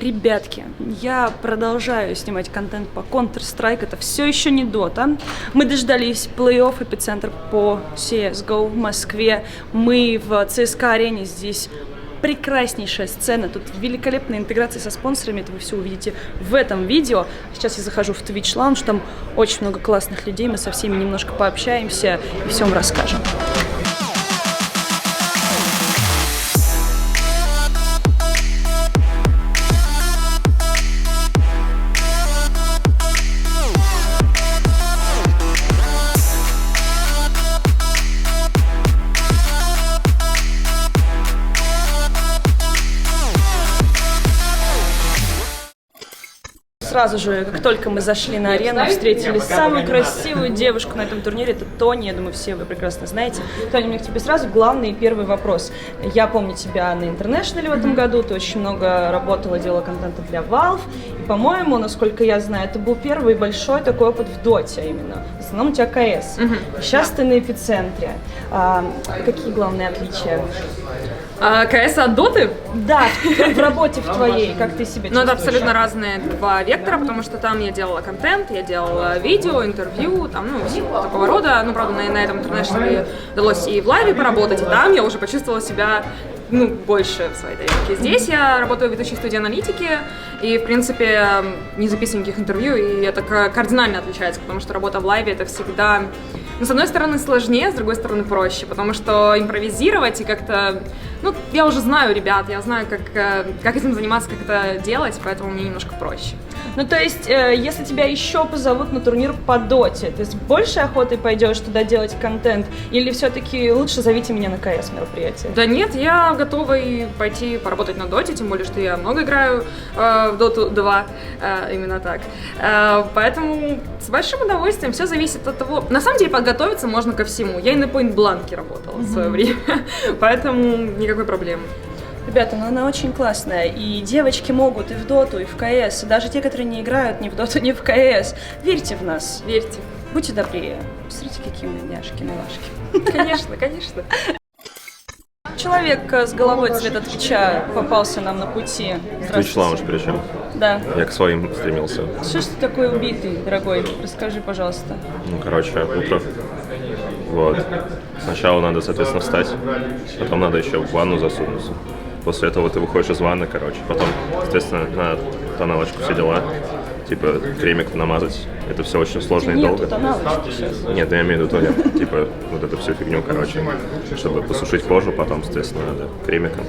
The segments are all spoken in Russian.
Ребятки, я продолжаю снимать контент по Counter-Strike, это все еще не Dota. Мы дождались плей-офф эпицентр по CSGO в Москве. Мы в CSK-арене, здесь прекраснейшая сцена, тут великолепная интеграция со спонсорами, это вы все увидите в этом видео. Сейчас я захожу в Twitch Lounge, там очень много классных людей, мы со всеми немножко пообщаемся и все вам расскажем. Сразу же, как только мы зашли на арену, встретили самую красивую девушку на этом турнире, это Тони, я думаю, все вы прекрасно знаете. Тони, у меня к тебе сразу главный и первый вопрос. Я помню тебя на International в этом году, ты очень много работала, делала контента для Valve, и, по-моему, насколько я знаю, это был первый большой такой опыт в Доте именно. В основном у тебя КС. Сейчас ты на эпицентре. Какие главные отличия? КС от Доты? Да, в работе в твоей, как ты себя чувствуешь? Ну, это абсолютно разные два вектора, потому что там я делала контент, я делала видео, интервью, там, такого рода. Ну, правда, на этом интернешнале удалось и в лайве поработать, и там я уже почувствовала себя, больше в своей тарелке. Здесь я работаю в ведущей студии аналитики, и, в принципе, не записываю никаких интервью, и это кардинально отличается, потому что работа в лайве — это всегда, с одной стороны, сложнее, с другой стороны, проще, потому что импровизировать и как-то, я уже знаю ребят, я знаю, как этим заниматься, как это делать, поэтому мне немножко проще. То есть, если тебя еще позовут на турнир по доте, ты с большей охотой пойдешь туда делать контент, или все-таки лучше зовите меня на КС мероприятие? Да нет, я готова и пойти поработать на доте, тем более, что я много играю в Доту 2, именно так. Поэтому с большим удовольствием, все зависит от того. На самом деле подготовиться можно ко всему. Я и на Point Blank работала в свое время, поэтому никакой проблемы. Ребята, она очень классная, и девочки могут и в Доту, и в КС, и даже те, которые не играют ни в Доту, ни в КС. Верьте в нас. Верьте. Будьте добрее. Смотрите, какие мы няшки, милашки. Конечно, конечно. Человек с головой цвета Твича попался нам на пути. Twitch Lounge причем? Да. Я к своим стремился. Что ж ты такой убитый, дорогой? Расскажи, пожалуйста. Утро. Вот. Сначала надо, соответственно, встать, потом надо еще в ванну засунуться. После этого ты выходишь из ванны, потом, соответственно, на тоналочку все дела, кремик намазать. Это все очень сложно и долго. Тоналочки сейчас. Нет, я имею в виду тонер, вот эту всю фигню, чтобы посушить кожу, потом, соответственно, надо кремиком.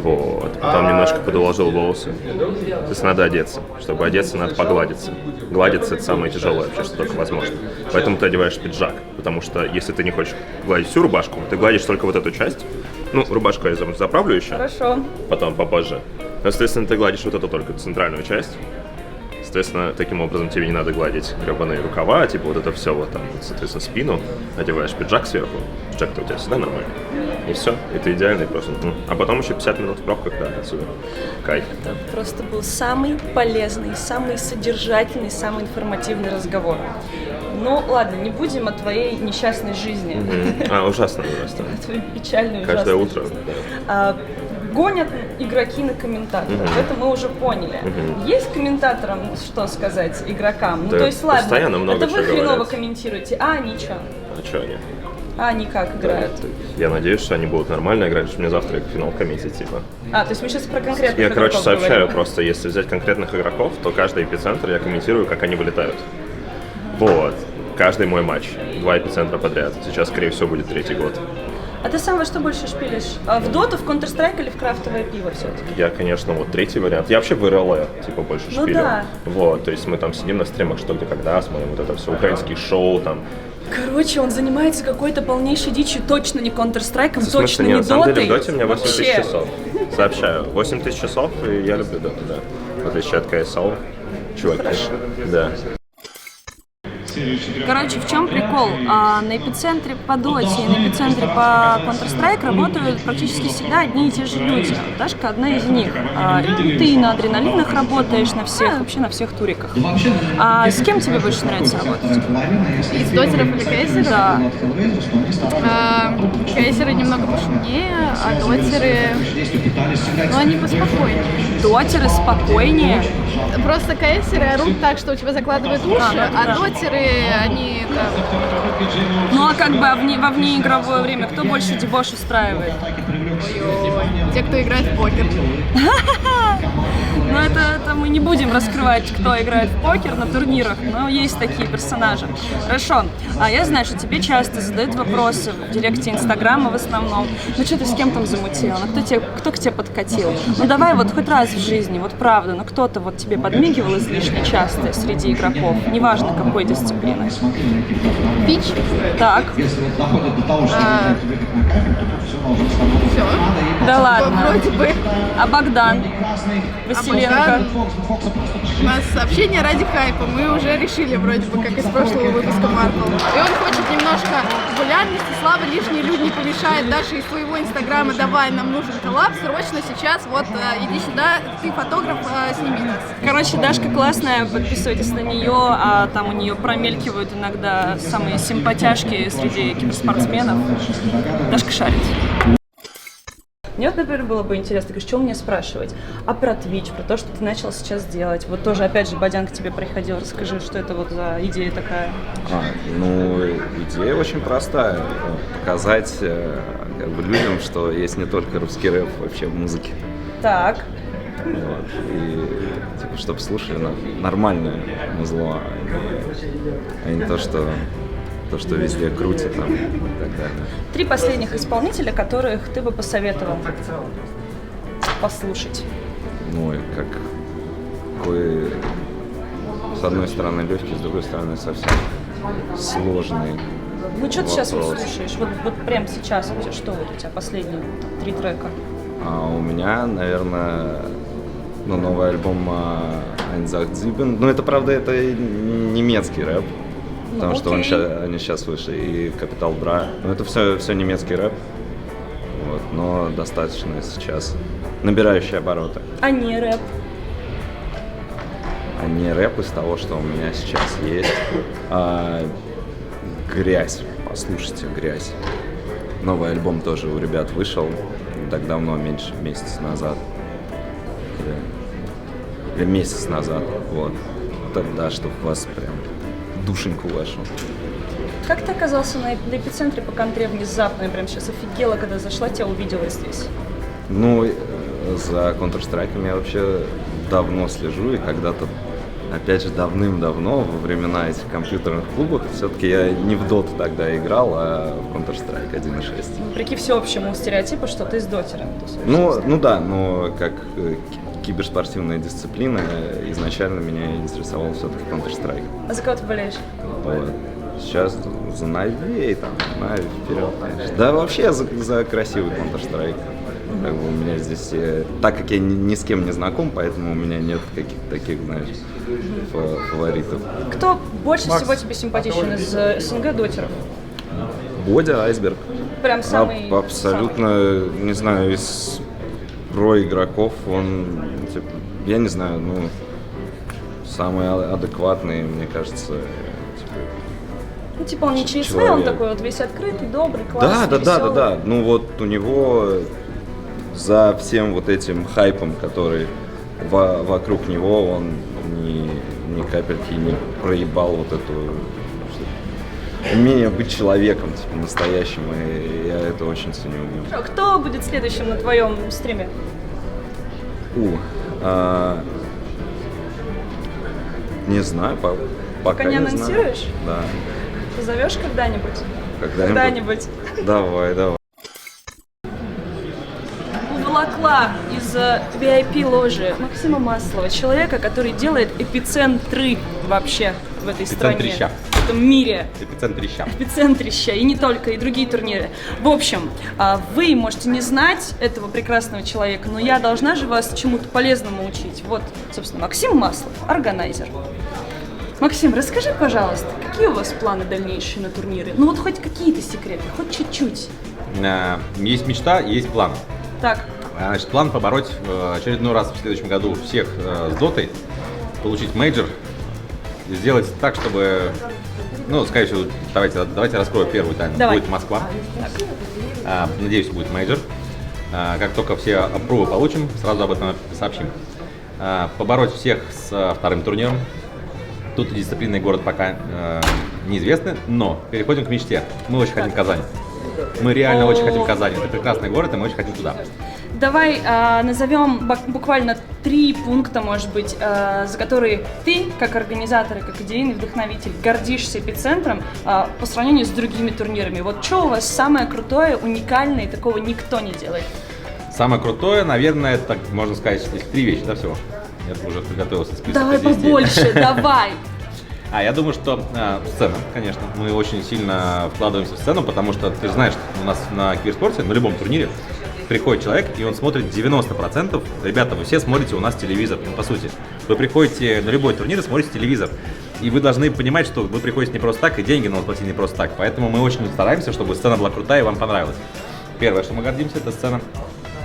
Вот. Потом немножко подуложил волосы. То есть надо одеться. Чтобы одеться, надо погладиться. Гладиться — это самое тяжелое вообще, что только возможно. Поэтому ты одеваешь пиджак, потому что если ты не хочешь гладить всю рубашку, ты гладишь только вот эту часть. Рубашку я заправлю еще. Хорошо. Потом, попозже. Соответственно, ты гладишь вот эту только центральную часть. Соответственно, таким образом тебе не надо гладить гребаные рукава, вот это все, соответственно, спину. Одеваешь пиджак сверху. Пиджак-то у тебя всегда нормальный. И все. Это идеальный просто. А потом еще 50 минут в пробках, отсюда. Кайф. Это просто был самый полезный, самый содержательный, самый информативный разговор. Ладно, не будем о твоей несчастной жизни. Ужасно просто. Твою печальную, ужасную Каждое утро. жизнь. Гонят игроки на комментаторов, это мы уже поняли. Есть комментаторам что сказать игрокам? Да, то есть, ладно, постоянно много это вы чего хреново говорят. комментируете, а они что? А что они? А они как играют? Я надеюсь, что они будут нормально играть, что мне завтра финал коммитить, то есть мы сейчас про конкретных Я, игроков сообщаю говорим. просто, если взять конкретных игроков, то каждый эпицентр я комментирую, как они вылетают. Вот. Каждый мой матч. 2 эпицентра подряд. Сейчас, скорее всего, будет 3-й год. А ты сам во что больше шпилишь? В Доту, в Counter-Strike или в крафтовое пиво все-таки? Я, конечно, 3-й вариант. Я вообще в РЛ, больше шпилю. Да. Вот, то есть мы там сидим на стримах, что где когда, смотрим вот это все, украинские шоу там. Короче, он занимается какой-то полнейшей дичью, точно не Counter-Strike, В смысле, точно нет, не на самом деле Дотой. в Доте у меня 8000 часов. Сообщаю, 8000 часов, и я люблю Доту, да. В отличие от КСЛ. Чуваки. Хорошо. Да. Короче, в чем прикол? На эпицентре по доте и на эпицентре по Counter-Strike работают практически всегда одни и те же люди. Дашка одна из них. Ты на адреналинах работаешь, вообще на всех туриках. А с кем тебе больше нравится работать? Из дотеров или кейсеров? Да. Кейсеры немного пошумнее, а дотеры, ну, они поспокойнее. Дотеры спокойнее. Просто кейсеры орут так, что у тебя закладывают уши, а дотеры, они... Ну а как бы во внеигровое время кто больше дебош устраивает? Ой-ой, те, кто играет в покер. Ну это мы не будем раскрывать, кто играет в покер на турнирах, но есть такие персонажи. Хорошо, я знаю, что тебе часто задают вопросы в директе Инстаграма в основном. Ну что ты с кем там замутила? Ну кто к тебе подкатил? Ну давай вот хоть раз в жизни, вот правда, ну кто-то вот тебе подмигивал излишне часто среди игроков, неважно какой дисциплины. Пич. Так. Все. Да ладно. Вроде бы. А Богдан? Василенко? У нас сообщение ради хайпа. Мы уже решили вроде бы, как из прошлого выпуска Марвел. И он хочет немножко популярности, славы, лишние люди не помешают. Даже из твоего инстаграма давай, нам нужен коллаб, срочно сейчас, вот иди сюда, ты фотограф, сними нас. Короче, Дашка классная, подписывайтесь на нее, а там у нее промелькивают иногда самые симпатяшки среди киберспортсменов. Дашка шарит. Мне вот, например, было бы интересно, говоришь, что мне спрашивать? А про Twitch, про то, что ты начал сейчас делать? Вот тоже, опять же, Бодян к тебе приходил, расскажи, что это вот за идея такая? Ну, идея очень простая. Показать как бы людям, что есть не только русский рэп вообще в музыке. Так. Вот. И типа, чтобы слушали нормальное музло, а не то, что везде крутят там и так далее. 3 последних исполнителя, которых ты бы посоветовал послушать. Ну, и какой, с одной стороны легкий, с другой стороны совсем сложный. Ну, что ты сейчас вот вопрос. слушаешь? Вот прямо сейчас, что вот у тебя последние 3 трека? А у меня, наверное, новый альбом Einsach Sieben. Ну, это, правда, это немецкий рэп. Потому что они сейчас вышли, и Capital Bra. Ну, это все немецкий рэп, вот, но достаточно сейчас набирающий обороты. А не рэп? А не рэп из того, что у меня сейчас есть. Грязь. Послушайте, грязь. Новый альбом тоже у ребят вышел не так давно, меньше месяца назад. Или месяц назад. Вот. Тогда, чтобы вас прям душеньку вашу. Как ты оказался на эпицентре по контре внезапно? Я прям сейчас офигела, когда зашла, тебя увидела здесь. Ну, за Counter-Strike я вообще давно слежу, и когда-то, опять же, давным-давно, во времена этих компьютерных клубов, все-таки я не в Dota тогда играл, а в Counter-Strike 1.6. Вопреки всеобщему стереотипу, что ты с дотером тусуешься. Ну да, но как киберспортивная дисциплина, изначально меня интересовал все-таки Counter-Strike. А за кого ты болеешь? Вот. Сейчас за Нави, там, Нави вперед, конечно. Да, вообще за красивый Counter-Strike. Как бы у меня здесь, так как я ни с кем не знаком, поэтому у меня нет каких-то таких, знаешь, фаворитов. Кто больше всего тебе симпатичен из СНГ дотеров? Бодя, Айсберг. Прям самый... Абсолютно, не знаю, из про игроков он, типа, я не знаю, самый адекватный, мне кажется, Ну, типа он не ЧСВ, он человек. такой вот весь открытый, добрый, классный, Да. Ну вот у него за всем вот этим хайпом, который вокруг него, он ни капельки не проебал вот эту умение быть человеком, типа, настоящим, и я это очень ценю в нем. Кто будет следующим на твоем стриме? Не знаю, пока не знаю. анонсируешь? Да. Позовешь когда-нибудь? Когда-нибудь. Давай. Уволокла из VIP-ложи Максима Маслова, человека, который делает эпицентры вообще в этой стране. Эпицентрища. В этом мире. Эпицентрища. Эпицентрища, и не только, и другие турниры. В общем, вы можете не знать этого прекрасного человека, но я должна же вас чему-то полезному учить. Вот, собственно, Максим Маслов, органайзер. Максим, расскажи, пожалуйста, какие у вас планы дальнейшие на турниры? Ну вот хоть какие-то секреты, хоть чуть-чуть. Есть мечта, есть план. Так. Значит, план побороть очередной раз в следующем году всех с дотой, получить мейджор, сделать так, чтобы, ну, скорее всего, давайте раскрою первую тайну. Давай. Будет Москва. Надеюсь, будет мейджор. Как только все аппрувы получим, сразу об этом сообщим. Побороть всех с вторым турниром. Тут дисциплинный город пока неизвестны, но переходим к мечте. Мы очень хотим Казань. Мы реально очень хотим Казань. Это прекрасный город, и мы очень хотим туда. Давай назовем буквально 3 пункта, может быть, за которые ты, как организатор и как идейный вдохновитель, гордишься эпицентром по сравнению с другими турнирами. Вот что у вас самое крутое, уникальное, и такого никто не делает? Самое крутое, наверное, это, так можно сказать, 3 вещи, да, всего? Я уже приготовился список. Давай побольше, давай! Я думаю, что сцена, конечно. Мы очень сильно вкладываемся в сцену, потому что ты же знаешь, у нас на киберспорте, на любом турнире, приходит человек, и он смотрит 90%. Ребята, вы все смотрите у нас телевизор, по сути. Вы приходите на любой турнир и смотрите телевизор. И вы должны понимать, что вы приходите не просто так, и деньги нам платить не просто так. Поэтому мы очень стараемся, чтобы сцена была крутая и вам понравилась. Первое, что мы гордимся, это сцена.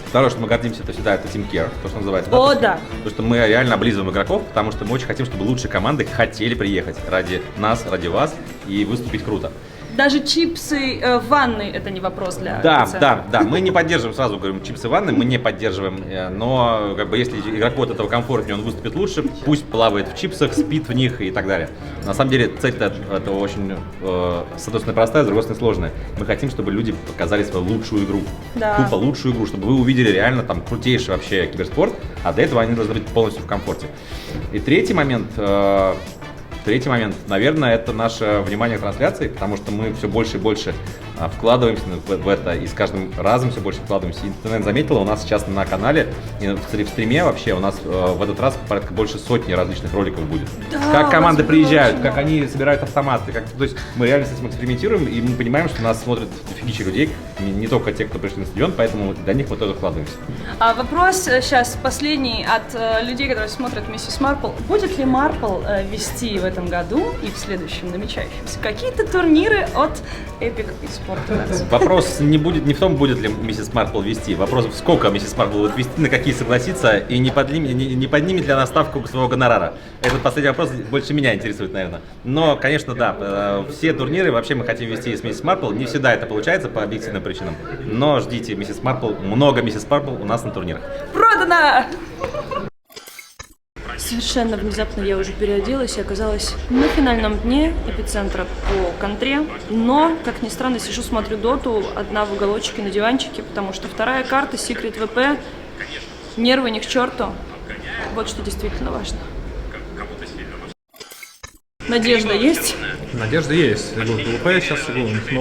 Второе, что мы гордимся, это всегда это Team Care, то, что называется. О, да. Потому что мы реально облизываем игроков, потому что мы очень хотим, чтобы лучшие команды хотели приехать ради нас, ради вас и выступить круто. Даже чипсы в ванной это не вопрос для Да, мы не поддерживаем, сразу говорим, чипсы в ванной, мы не поддерживаем, но как бы если игроку от этого комфортнее, он выступит лучше, пусть плавает в чипсах, спит в них и так далее. На самом деле цель-то это очень, с одной стороны, простая, с другой стороны, сложная. Мы хотим, чтобы люди показали свою лучшую игру, тупо лучшую игру, чтобы вы увидели реально там крутейший вообще киберспорт, а до этого они должны быть полностью в комфорте. И третий момент, наверное, это наше внимание к трансляции, потому что мы все больше и больше вкладываемся в это, и с каждым разом все больше вкладываемся. И ты, наверное, заметила, у нас сейчас на канале и в стриме вообще у нас в этот раз порядка больше сотни различных роликов будет. Да, как команды приезжают, как они собирают автоматы, то есть мы реально с этим экспериментируем, и мы понимаем, что нас смотрят дофигища людей, не только те, кто пришли на стадион, поэтому для них мы тоже вкладываемся. Вопрос сейчас последний от людей, которые смотрят Миссис Марпл. Будет ли Марпл вести в этом году и в следующем намечающемся какие-то турниры от Epic Esports? Вопрос не в том, будет ли Миссис Марпл вести. Вопрос, сколько Миссис Марпл будет вести, на какие согласится, и не поднимет ли она ставку своего гонорара. Этот последний вопрос больше меня интересует, наверное. Но, конечно, да, все турниры вообще мы хотим вести с Миссис Марпл. Не всегда это получается по объективным причинам. Но ждите Миссис Марпл, много Миссис Марпл у нас на турнирах. Продано! Совершенно внезапно я уже переоделась и оказалась на финальном дне эпицентра по контре. Но, как ни странно, сижу, смотрю доту, одна в уголочке на диванчике, потому что вторая карта, Secret VP, нервы ни к черту. Вот что действительно важно. Надежда есть? Надежда есть. ВП сейчас у них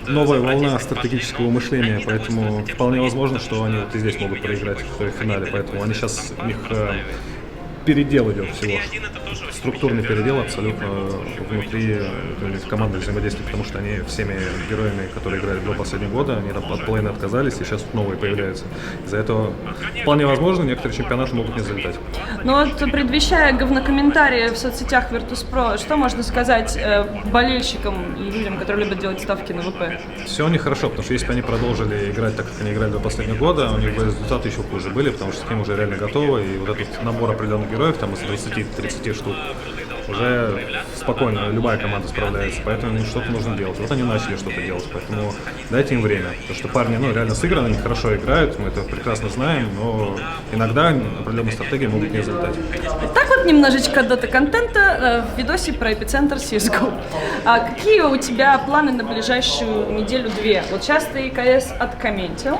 новая волна стратегического мышления, поэтому вполне возможно, что они вот и здесь могут проиграть в финале. Поэтому они сейчас, у них передел идет всего. Структурный передел абсолютно внутри команды взаимодействия, потому что они всеми героями, которые играли до последнего года, они там от плейна отказались, и сейчас новые появляются. Из-за этого вполне возможно, некоторые чемпионаты могут не залетать. Ну вот, предвещая говнокомментарии в соцсетях Virtus.pro, что можно сказать болельщикам и людям, которые любят делать ставки на ВП? Все у них хорошо, потому что если бы они продолжили играть так, как они играли до последнего года, у них бы результаты еще хуже были, потому что к ним уже реально готовы, и вот этот набор определенных героев, там из 20-30 штук, уже спокойно любая команда справляется, поэтому им что-то нужно делать. Вот они начали что-то делать, поэтому дайте им время. Потому что парни реально сыграны, они хорошо играют, мы это прекрасно знаем, но иногда определенные стратегии могут не залетать. Так вот немножечко дота-контента в видосе про эпицентр CSGO. А какие у тебя планы на ближайшую неделю-две? Вот сейчас ты КС откомментил.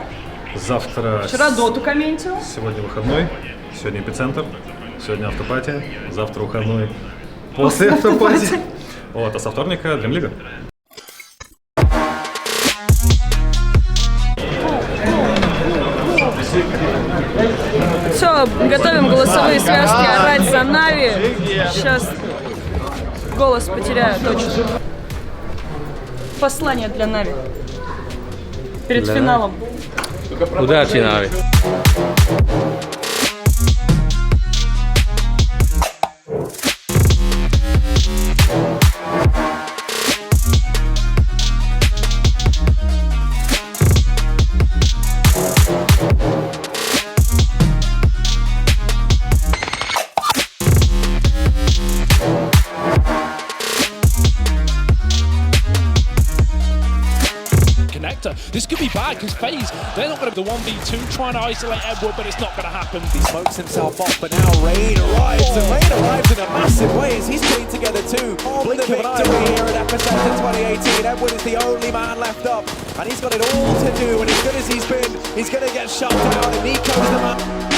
Завтра... Вчера доту комментил. Сегодня выходной, сегодня эпицентр, сегодня автопати, завтра выходной. После автопати. Вот, а со вторника Dream League. Все, готовим голосовые связки, орать за Нави. Сейчас голос потеряю точно. Послание для Нави. Перед финалом. Удачи, Нави. counter. This could be bad because FaZe, they're not going to be the 1v2 trying to isolate Edward, but it's not going to happen. He smokes himself off, but now Rain arrives, and Rain arrives in a massive way as he's putting together two. Blink of an victory here at Epicenter 2018. Edward is the only man left up, and he's got it all to do, and as good as he's been, he's going to get shut down, and Nico's the man.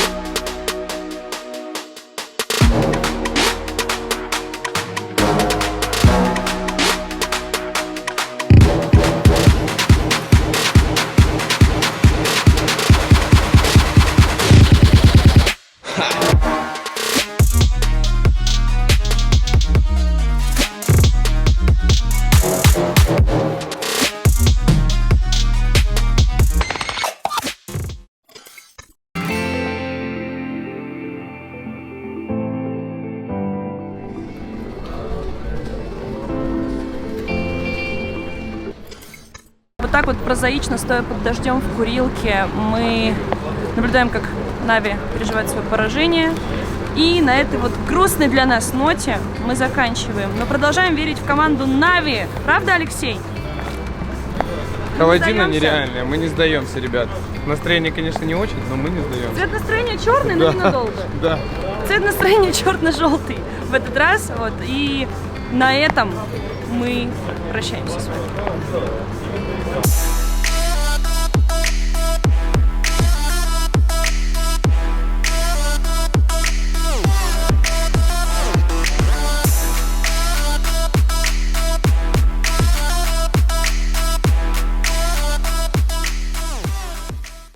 Вот так вот прозаично, стоя под дождем в курилке, мы наблюдаем, как Нави переживает свое поражение. И на этой вот грустной для нас ноте мы заканчиваем. Но продолжаем верить в команду Нави. Правда, Алексей? Холодина нереальная, мы не сдаемся, ребят. Настроение, конечно, не очень, но мы не сдаемся. Цвет настроения черный, но ненадолго. Да. Цвет настроения черно-желтый в этот раз. Вот. И на этом мы прощаемся с вами.